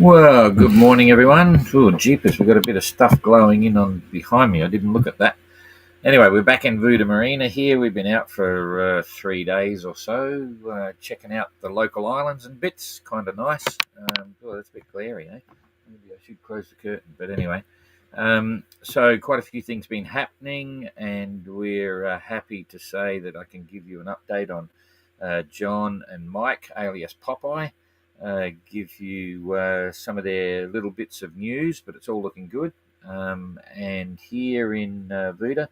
Well, good morning, everyone. Oh, jeepers, we've got a bit of stuff glowing in on behind me. I didn't look at that. Anyway, we're back in VUDA Marina here. We've been out for 3 days or so, checking out the local islands and bits. Kind of nice. Oh, that's a bit glary, eh? Maybe I should close the curtain. But anyway, so quite a few things been happening, and we're happy to say that I can give you an update on John and Mike, alias Popeye. Give you some of their little bits of news, but it's all looking good. And here in VUDA,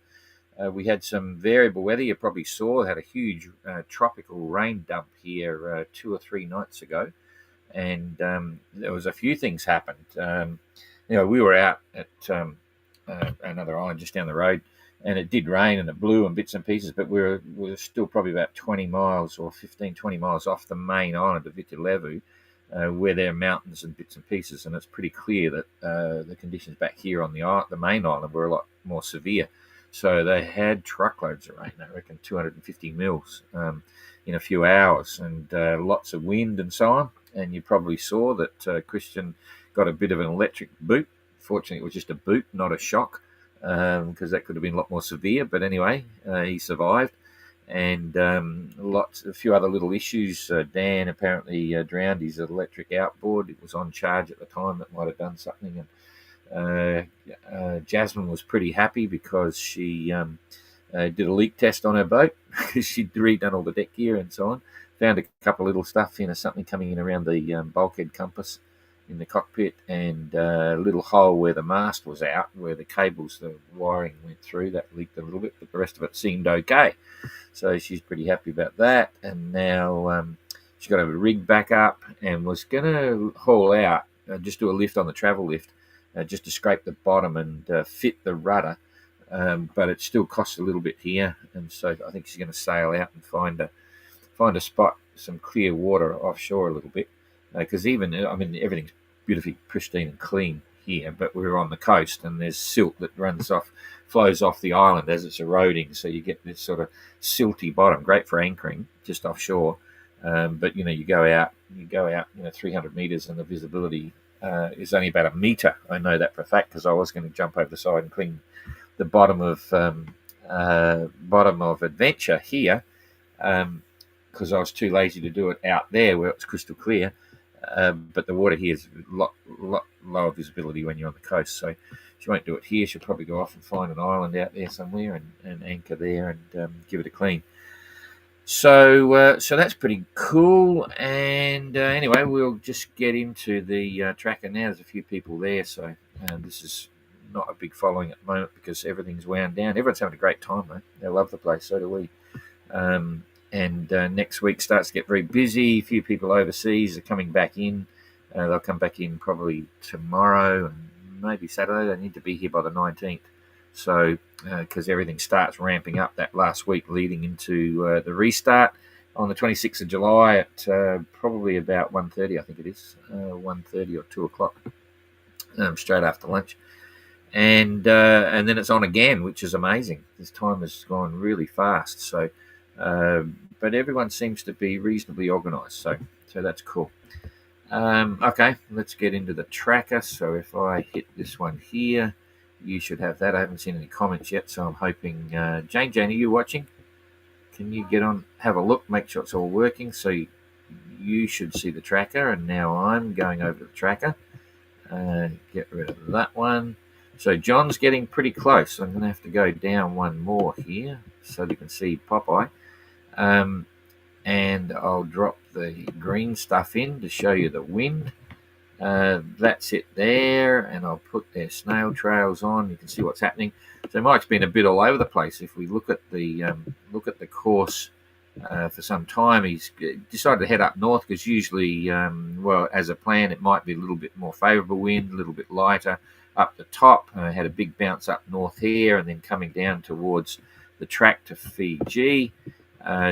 we had some variable weather. You probably saw had a huge tropical rain dump here 2 or 3 nights ago, and there was a few things happened. We were out at another island just down the road, and it did rain and it blew in bits and pieces, but we were still probably about 20 miles or 15, 20 miles off the main island of Vitilevu, where there are mountains and bits and pieces, and it's pretty clear that the conditions back here on the main island were a lot more severe. So they had truckloads of rain, I reckon 250 mils in a few hours, and lots of wind and so on. And you probably saw that Christian got a bit of an electric boot. Fortunately, it was just a boot, not a shock, because that could have been a lot more severe. But anyway, he survived. And a few other little issues. Dan apparently drowned his electric outboard. It was on charge at the time. That might have done something. And Jasmine was pretty happy because she did a leak test on her boat because she'd redone all the deck gear and so on. Found a couple of little stuff, something coming in around the bulkhead compass in the cockpit, and a little hole where the mast was out, where the cables, the wiring went through. That leaked a little bit, but the rest of it seemed okay. So she's pretty happy about that. And now she's got to have a rig back up and was going to haul out, just do a lift on the travel lift, just to scrape the bottom and fit the rudder. But it still costs a little bit here, and so I think she's going to sail out and find a spot, some clear water offshore a little bit, because everything's beautifully pristine and clean here, but we're on the coast and there's silt that flows off the island as it's eroding, so you get this sort of silty bottom, great for anchoring just offshore. But you go out 300 meters and the visibility is only about a meter. I know that for a fact because I was going to jump over the side and clean the bottom of Adventure here, because I was too lazy to do it out there where it's crystal clear. But the water here is a lot lower visibility when you're on the coast, so she won't do it here. She'll probably go off and find an island out there somewhere and anchor there and give it a clean. So that's pretty cool. And anyway, we'll just get into the tracker now. There's a few people there, so this is not a big following at the moment because everything's wound down. Everyone's having a great time, though. They love the place, so do we. And next week starts to get very busy. A few people overseas are coming back in. They'll come back in probably tomorrow and maybe Saturday. They need to be here by the 19th. So, because everything starts ramping up that last week leading into the restart on the 26th of July at probably about 1:30, I think it is, 1:30 or 2 o'clock, straight after lunch. And then it's on again, which is amazing. This time has gone really fast. So, but everyone seems to be reasonably organised, so that's cool. Okay, let's get into the tracker. So if I hit this one here, you should have that. I haven't seen any comments yet, so I'm hoping... Jane, are you watching? Can you get on, have a look, make sure it's all working? So you should see the tracker, and now I'm going over to the tracker. Get rid of that one. So John's getting pretty close. I'm going to have to go down one more here so you can see Popeye. And I'll drop the green stuff in to show you the wind. That's it there, and I'll put their snail trails on. You can see what's happening. So Mike's been a bit all over the place. If we look at the course for some time, he's decided to head up north because usually, as a plan, it might be a little bit more favourable wind, a little bit lighter up the top. Had a big bounce up north here, and then coming down towards the track to Fiji.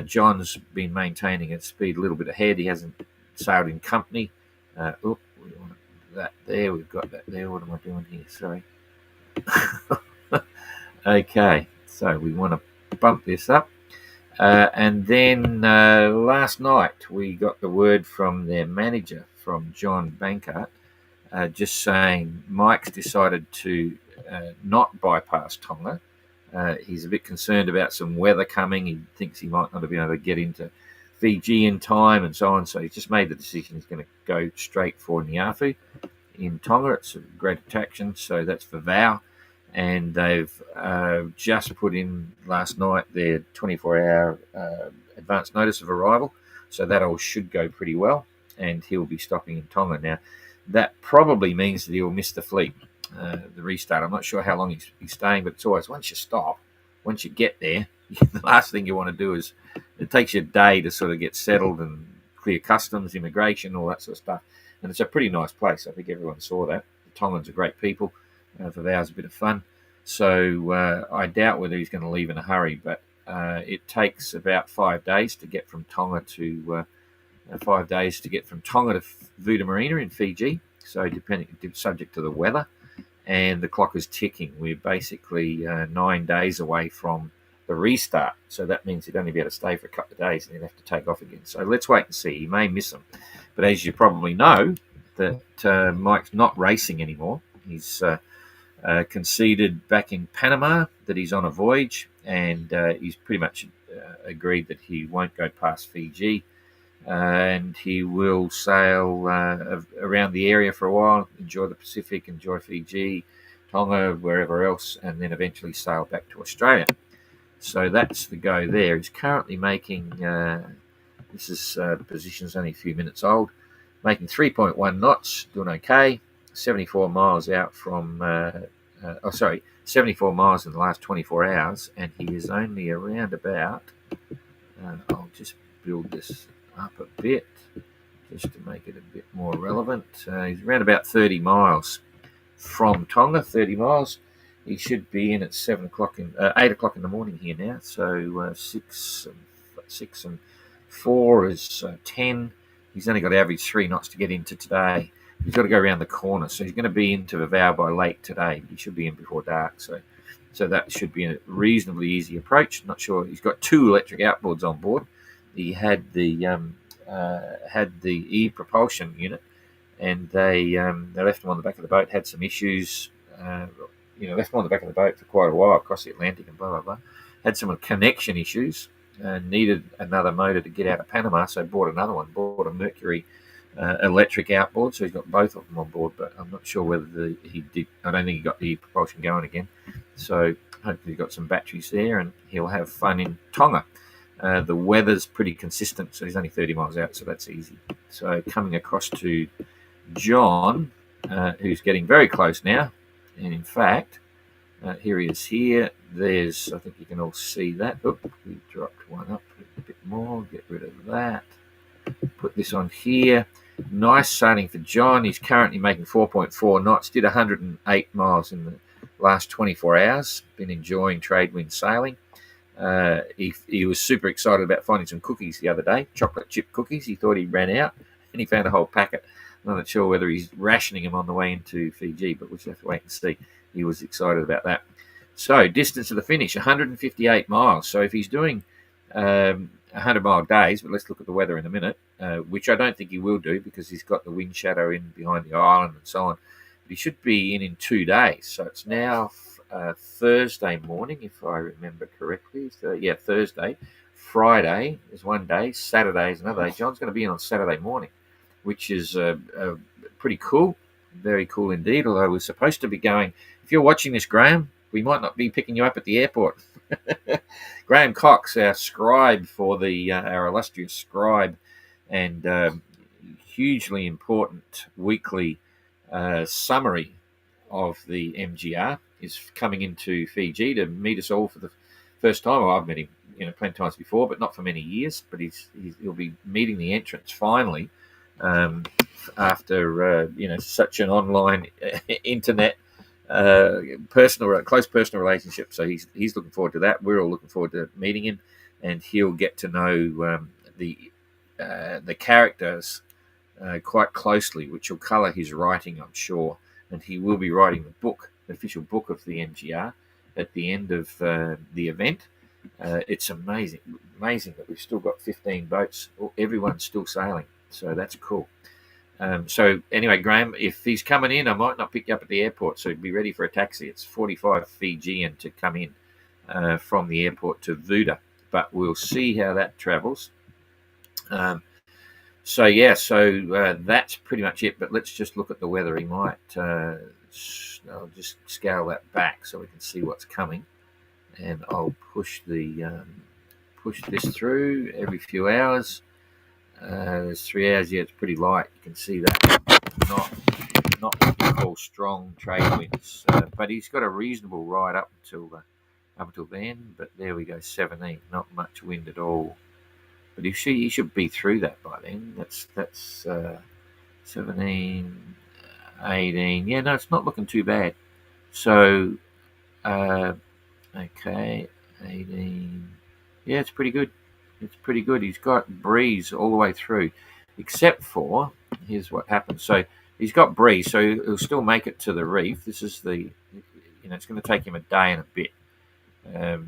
John's been maintaining its speed a little bit ahead. He hasn't sailed in company. We want that there. We've got that there. What am I doing here? Sorry. Okay, so we want to bump this up. And then last night we got the word from their manager, from John Bankert, just saying Mike's decided to not bypass Tonga. He's a bit concerned about some weather coming. He thinks he might not have been able to get into Fiji in time and so on. So he's just made the decision he's going to go straight for Niafu in Tonga. It's a great attraction. So that's for VOW. And they've just put in last night their 24-hour advance notice of arrival. So that all should go pretty well. And he'll be stopping in Tonga. Now, that probably means that he'll miss the fleet, the restart. I'm not sure how long he's staying, but it's always once you stop, once you get there, the last thing you want to do is it takes you a day to sort of get settled and clear customs, immigration, all that sort of stuff. And it's a pretty nice place. I think everyone saw that. The Tongans are great people. For VOW's a bit of fun. So I doubt whether he's going to leave in a hurry, but it takes about 5 days to get from Tonga to 5 days to get from Tonga to VUDA Marina in Fiji. So subject to the weather, and the clock is ticking. We're basically 9 days away from the restart. So that means he'd only be able to stay for a couple of days and then have to take off again. So let's wait and see. He may miss them. But as you probably know, that Mike's not racing anymore. He's conceded back in Panama that he's on a voyage, and he's pretty much agreed that he won't go past Fiji. And he will sail around the area for a while, enjoy the Pacific, enjoy Fiji, Tonga, wherever else, and then eventually sail back to Australia. So that's the go there. He's currently making, the position's only a few minutes old, making 3.1 knots, doing okay, 74 miles out from, 74 miles in the last 24 hours, and he is only around about, I'll just build this up a bit just to make it a bit more relevant. He's around about 30 miles from Tonga. 30 miles. He should be in at 8 o'clock in the morning here now. So 6 and 4 is 10. He's only got to average 3 knots to get into today. He's got to go around the corner, so he's going to be into the VOW by late today. He should be in before dark, so that should be a reasonably easy approach. Not sure. He's got 2 electric outboards on board. He had the e-propulsion unit, and they left him on the back of the boat. Had some issues, left him on the back of the boat for quite a while across the Atlantic and blah blah blah. Had some connection issues, needed another motor to get out of Panama, so bought another one. Bought a Mercury electric outboard, so he's got both of them on board. But I'm not sure whether he did. I don't think he got the e-propulsion going again. So hopefully he's got some batteries there, and he'll have fun in Tonga. The weather's pretty consistent, so he's only 30 miles out, so that's easy. So coming across to John, who's getting very close now, and in fact, here he is here. There's, I think you can all see that. Oop, we dropped one up a bit more, get rid of that. Put this on here. Nice sailing for John. He's currently making 4.4 knots, did 108 miles in the last 24 hours. Been enjoying trade wind sailing. He was super excited about finding some cookies the other day, chocolate chip cookies. He thought he ran out, and he found a whole packet. I'm not sure whether he's rationing them on the way into Fiji, but we'll just have to wait and see. He was excited about that. So, distance to the finish, 158 miles. So, if he's doing 100-mile days, but let's look at the weather in a minute, which I don't think he will do because he's got the wind shadow in behind the island and so on. But he should be in 2 days. So, it's now Thursday morning, if I remember correctly. So, yeah, Thursday. Friday is 1 day. Saturday is another day. John's going to be in on Saturday morning, which is pretty cool. Very cool indeed, although we're supposed to be going. If you're watching this, Graham, we might not be picking you up at the airport. Graham Cox, our scribe for our illustrious scribe and hugely important weekly summary of the MGR, is coming into Fiji to meet us all for the first time. Well, I've met him, plenty of times before, but not for many years. But he'll be meeting the entrance finally after such an online internet close personal relationship. So he's looking forward to that. We're all looking forward to meeting him, and he'll get to know the characters quite closely, which will colour his writing, I'm sure. And he will be writing the official book of the MGR at the end of the event. It's amazing that we've still got 15 boats. Everyone's still sailing, so that's cool. So anyway, Graham, if he's coming in, I might not pick you up at the airport, so be ready for a taxi. It's 45 Fijian to come in from the airport to VUDA, but we'll see how that travels. So yeah, so that's pretty much it. But let's just look at the weather. He might. I'll just scale that back so we can see what's coming, and I'll push this through every few hours. There's 3 hours. Yeah, it's pretty light. You can see that. Not what we call strong trade winds, but he's got a reasonable ride up until then. But there we go, 17. Not much wind at all. But he should be through that by then. That's 17, 18. Yeah, no, it's not looking too bad. So, okay, 18. Yeah, it's pretty good. It's pretty good. He's got breeze all the way through, except for, here's what happens. So he's got breeze, so he'll still make it to the reef. This is it's going to take him a day and a bit. A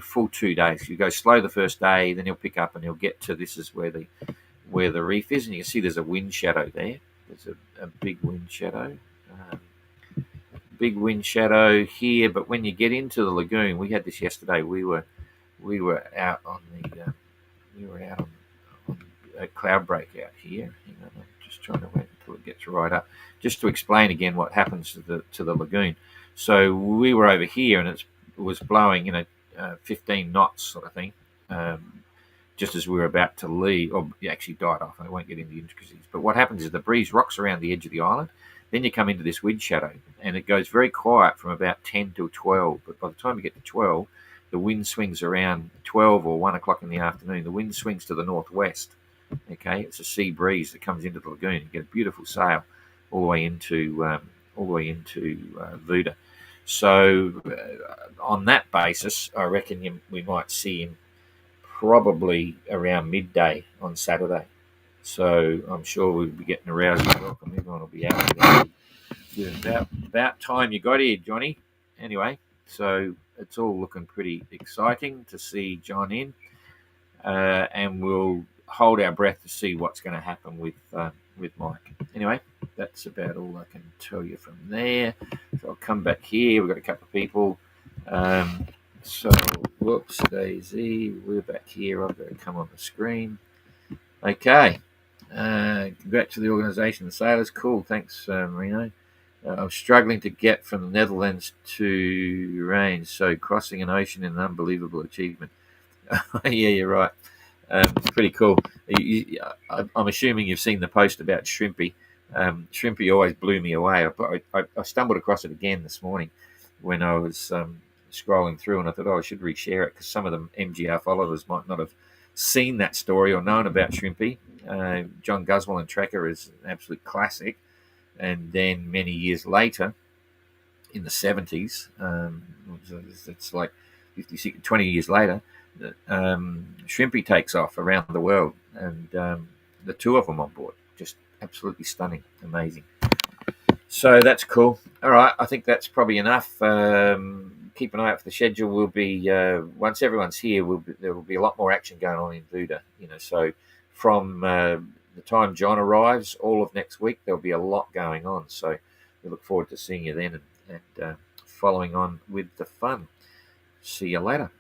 full 2 days. You go slow the first day, then he'll pick up and he'll get to, this is where the reef is, and you can see there's a wind shadow there. There's a big wind shadow. Big wind shadow here, but when you get into the lagoon, we had this yesterday. We were out on a cloud breakout here. I'm just trying to wait until it gets right up, just to explain again what happens to the lagoon. So we were over here, and it was blowing, 15 knots sort of thing. Just as we were about to leave, or it actually died off. I won't get into the intricacies. But what happens is the breeze rocks around the edge of the island. Then you come into this wind shadow, and it goes very quiet from about 10 till 12. But by the time you get to 12, the wind swings around 12 or 1 o'clock in the afternoon. The wind swings to the northwest. Okay, it's a sea breeze that comes into the lagoon. You get a beautiful sail all the way into VUDA. So on that basis, I reckon we might see him probably around midday on Saturday. So I'm sure we'll be getting a rousing welcome. Everyone will be out there. About time you got here, Johnny. Anyway, so it's all looking pretty exciting to see John in, and we'll hold our breath to see what's going to happen with Mike. Anyway, that's about all I can tell you from there. So I'll come back here. We've got a couple of people. So, whoops, Daisy. We're back here. I've got to come on the screen. Okay. Congrats to the organisation, the sailors. Cool. Thanks, Marino. I'm struggling to get from the Netherlands to range, so crossing an ocean is an unbelievable achievement. Yeah, you're right. It's pretty cool. I'm assuming you've seen the post about Shrimpy. Shrimpy always blew me away. I stumbled across it again this morning when I was scrolling through, and I thought, I should reshare it because some of the MGR followers might not have seen that story or known about Shrimpy. John Guswell and Tracker is an absolute classic. And then many years later, in the 70s, it's like 20 years later, Shrimpy takes off around the world, and the two of them on board. Just absolutely stunning, amazing. So that's cool. All right, I think that's probably enough. Keep an eye out for the schedule. We'll be once everyone's here, there will be a lot more action going on in VUDA. So from the time John arrives, all of next week, there'll be a lot going on. So we look forward to seeing you then and following on with the fun. See you later.